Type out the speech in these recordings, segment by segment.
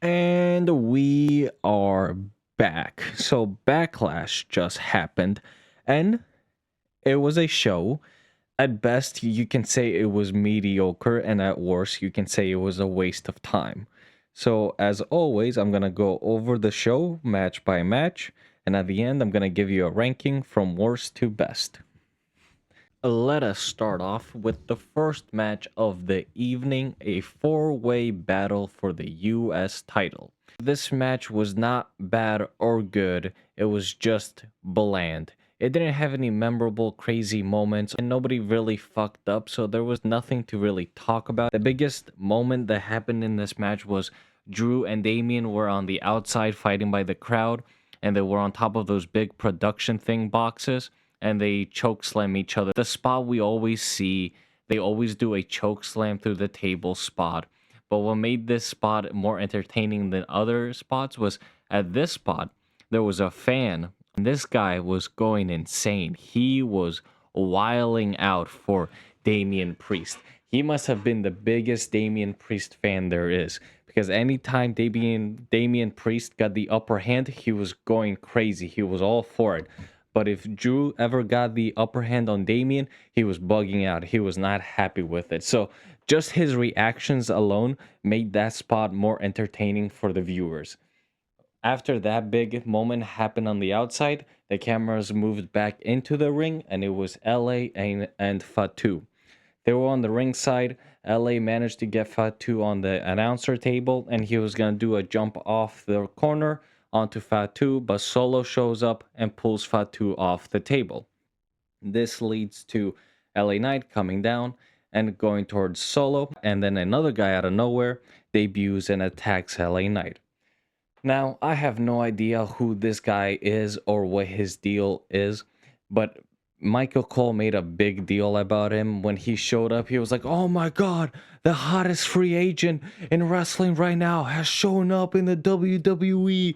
And we are back. So, Backlash just happened, and it was a show. At best, you can say it was mediocre, and at worst, you can say it was a waste of time. So, as always, I'm gonna go over the show match by match, and at the end, I'm gonna give you a ranking from worst to best. Let us start off with the first match of the evening, a four-way battle for the US title. This match was not bad or good, it was just bland. It didn't have any memorable, crazy moments, and nobody really fucked up, so there was nothing to really talk about. The biggest moment that happened in this match was Drew and Damian were on the outside fighting by the crowd, and they were on top of those big production thing boxes, and they choke slam each other. The spot we always see, they always do a choke slam through the table spot. But what made this spot more entertaining than other spots was at this spot, there was a fan, and this guy was going insane. He was wiling out for Damian Priest. He must have been the biggest Damian Priest fan there is, because anytime Damian Priest got the upper hand, he was going crazy. He was all for it. But if Drew ever got the upper hand on Damian, he was bugging out. He was not happy with it. So just his reactions alone made that spot more entertaining for the viewers. After that big moment happened on the outside, the cameras moved back into the ring, and it was LA and Fatu. They were on the ring side. LA managed to get Fatu on the announcer table, and he was going to do a jump off the corner onto Fatu, but Solo shows up and pulls Fatu off the table. This leads to LA Knight coming down and going towards Solo, and then another guy out of nowhere debuts and attacks LA Knight. Now, I have no idea who this guy is or what his deal is, but Michael Cole made a big deal about him. When he showed up, he was like, "Oh my god, the hottest free agent in wrestling right now has shown up in the WWE."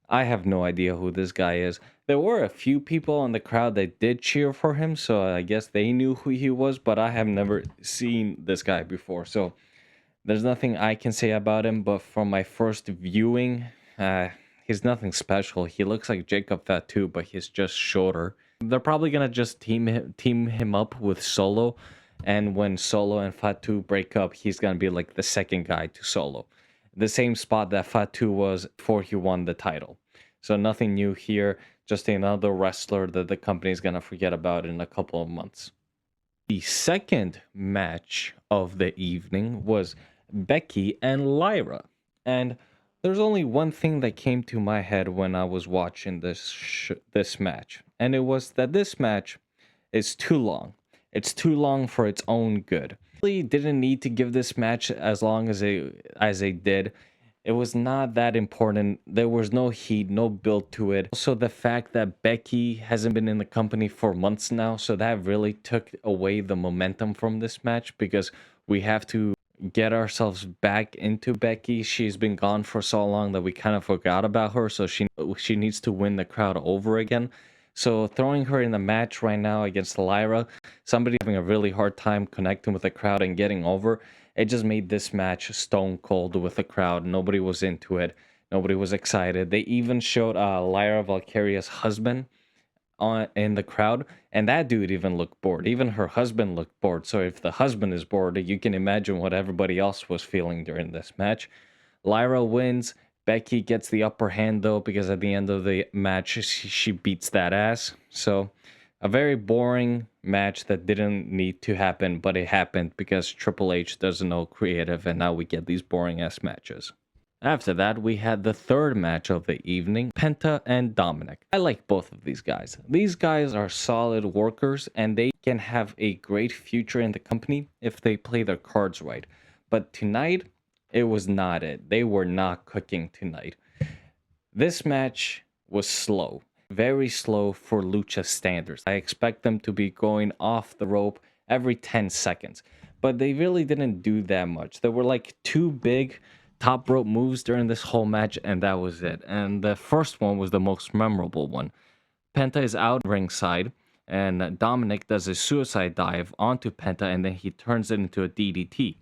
I have no idea who this guy is. There were a few people in the crowd that did cheer for him, so I guess they knew who he was, but I have never seen this guy before. So there's nothing I can say about him, but from my first viewing, he's nothing special. He looks like Jacob Fatu, but he's just shorter. They're probably gonna just team him up with Solo, and when Solo and Fatu break up, he's gonna be like the second guy to Solo, the same spot that Fatu was before he won the title. So nothing new here, just another wrestler that the company is gonna forget about in a couple of months. The second match of the evening was Becky and Lyra. And there's only one thing that came to my head when I was watching this match, and it was that this match is too long. It's too long for its own good. Really didn't need to give this match as long as they did. It was not that important. There was no heat, no build to it. Also, the fact that Becky hasn't been in the company for months now, so that really took away the momentum from this match, because we have to get ourselves back into Becky. She's been gone for so long that we kind of forgot about her, so she needs to win the crowd over again. So throwing her in the match right now against Lyra, somebody having a really hard time connecting with the crowd and getting over, it just made this match stone cold with the crowd. Nobody was into it. Nobody was excited. They even showed Lyra Valkyria's husband in the crowd, and that dude even looked bored. Even her husband looked bored. So if the husband is bored, you can imagine what everybody else was feeling during this match. Lyra wins. Becky gets the upper hand though, because at the end of the match she beats that ass. So a very boring match that didn't need to happen, but it happened because Triple H doesn't know creative, and now we get these boring ass matches. After that, we had the third match of the evening, Penta and Dominic. I like both of these guys. These guys are solid workers, and they can have a great future in the company if they play their cards right. But tonight, it was not it. They were not cooking tonight. This match was slow. Very slow for Lucha standards. I expect them to be going off the rope every 10 seconds. But they really didn't do that much. There were like two big top rope moves during this whole match, and that was it. And the first one was the most memorable one. Penta is out ringside, and Dominic does a suicide dive onto Penta, and then he turns it into a DDT. It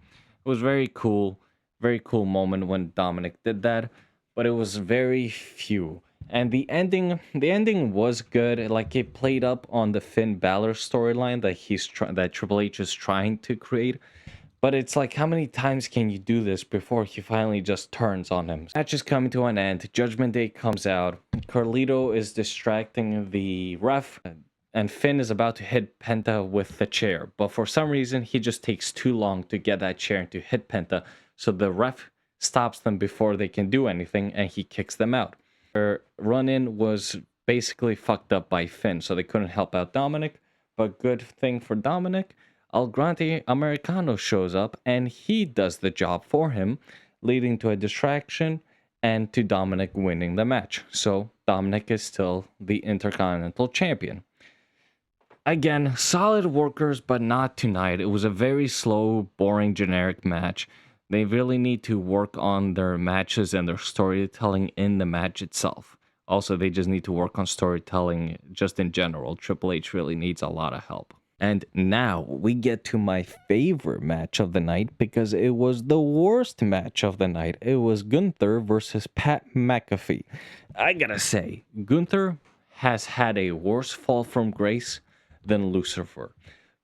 was very cool, Very cool moment when Dominic did that, but it was very few. And the ending was good. Like it played up on the Finn Balor storyline that Triple H is trying to create. But it's like, how many times can you do this before he finally just turns on him? Match is coming to an end. Judgment Day comes out. Carlito is distracting the ref, and Finn is about to hit Penta with the chair. But for some reason, he just takes too long to get that chair and to hit Penta. So the ref stops them before they can do anything, and he kicks them out. Their run-in was basically fucked up by Finn, so they couldn't help out Dominic. But good thing for Dominic, El Grande Americano shows up and he does the job for him, leading to a distraction and to Dominic winning the match. So Dominic is still the Intercontinental Champion. Again, solid workers, but not tonight. It was a very slow, boring, generic match. They really need to work on their matches and their storytelling in the match itself. Also, they just need to work on storytelling just in general. Triple H really needs a lot of help. And now we get to my favorite match of the night because it was the worst match of the night. It was Gunther versus Pat McAfee. I gotta say, Gunther has had a worse fall from grace than Lucifer.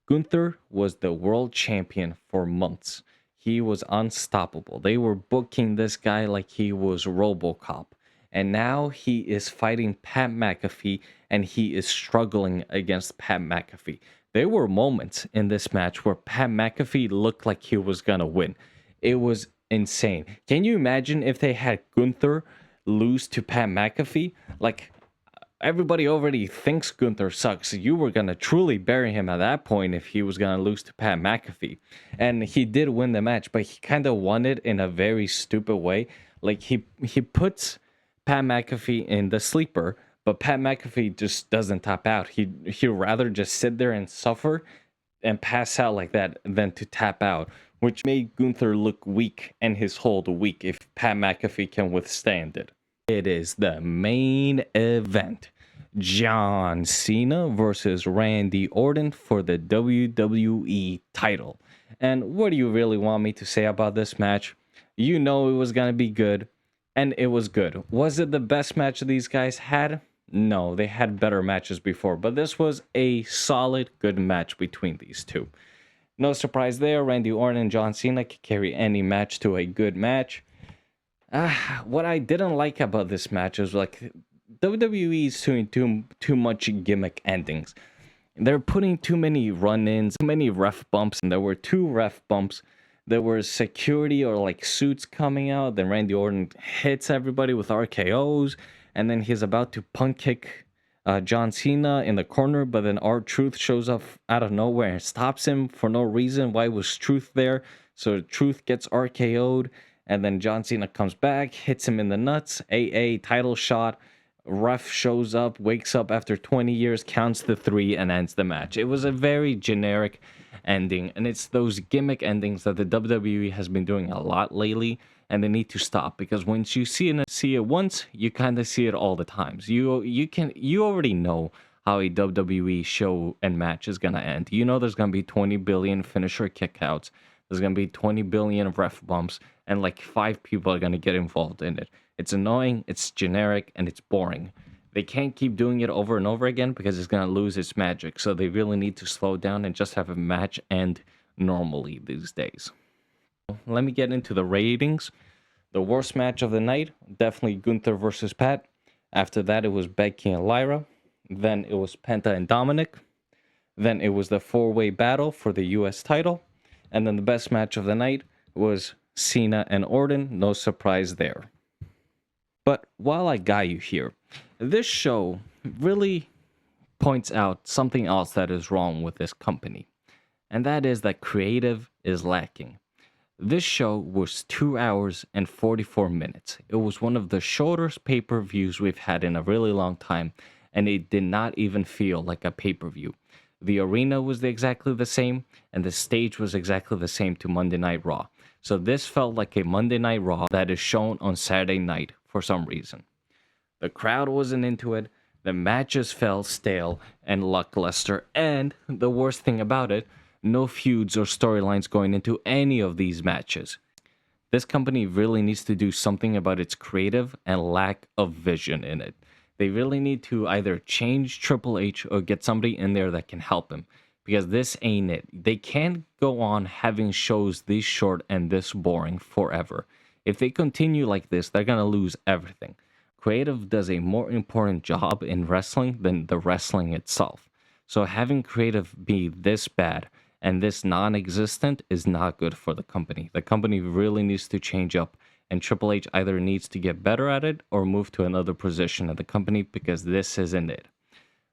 Gunther was the world champion for months. He was unstoppable. They were booking this guy like he was RoboCop. And now he is fighting Pat McAfee and he is struggling against Pat McAfee. There were moments in this match where Pat McAfee looked like he was gonna win. It was insane. Can you imagine if they had Gunther lose to Pat McAfee? Like, everybody already thinks Gunther sucks. You were gonna truly bury him at that point if he was gonna lose to Pat McAfee. And he did win the match, but he kind of won it in a very stupid way. Like he puts Pat McAfee in the sleeper, but Pat McAfee just doesn't tap out. He'd rather just sit there and suffer and pass out like that than to tap out, which made Gunther look weak and his hold weak if Pat McAfee can withstand it. It is the main event. John Cena versus Randy Orton for the WWE title. And what do you really want me to say about this match? You know it was going to be good, and it was good. Was it the best match these guys had? No, they had better matches before, but this was a solid, good match between these two. No surprise there, Randy Orton and John Cena could carry any match to a good match. What I didn't like about this match is like WWE is doing too much gimmick endings. They're putting too many run-ins, too many ref bumps, and there were 2 ref bumps. There was security or like suits coming out. Then Randy Orton hits everybody with RKOs, and then he's about to punt kick John Cena in the corner, but then R-Truth shows up out of nowhere and stops him for no reason. Why was Truth there? So Truth gets RKO'd. And then John Cena comes back, hits him in the nuts, AA title shot. Ref shows up, wakes up after 20 years, counts the 3, and ends the match. It was a very generic ending, and it's those gimmick endings that the WWE has been doing a lot lately, and they need to stop, because once you see it once, you kind of see it all the times. You already know how a WWE show and match is gonna end. You know there's gonna be 20 billion finisher kickouts. There's going to be 20 billion ref bumps, and like 5 people are going to get involved in it. It's annoying, it's generic, and it's boring. They can't keep doing it over and over again because it's going to lose its magic. So they really need to slow down and just have a match end normally these days. Let me get into the ratings. The worst match of the night, definitely Gunther versus Pat. After that, it was Becky and Lyra. Then it was Penta and Dominic. Then it was the 4-way battle for the US title. And then the best match of the night was Cena and Orton. No surprise there. But while I got you here, this show really points out something else that is wrong with this company. And that is that creative is lacking. This show was 2 hours and 44 minutes. It was one of the shortest pay-per-views we've had in a really long time. And it did not even feel like a pay-per-view. The arena was exactly the same, and the stage was exactly the same to Monday Night Raw. So this felt like a Monday Night Raw that is shown on Saturday night for some reason. The crowd wasn't into it, the matches felt stale and lackluster, and the worst thing about it, no feuds or storylines going into any of these matches. This company really needs to do something about its creative and lack of vision in it. They really need to either change Triple H or get somebody in there that can help him, because this ain't it. They can't go on having shows this short and this boring forever. If they continue like this, they're going to lose everything. Creative does a more important job in wrestling than the wrestling itself. So having creative be this bad and this non-existent is not good for the company. The company really needs to change up, and Triple H either needs to get better at it or move to another position at the company, because this isn't it.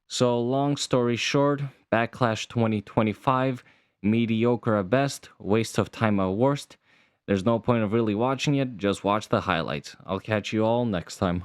So long story short, Backlash 2025, mediocre at best, waste of time at worst. There's no point of really watching it, just watch the highlights. I'll catch you all next time.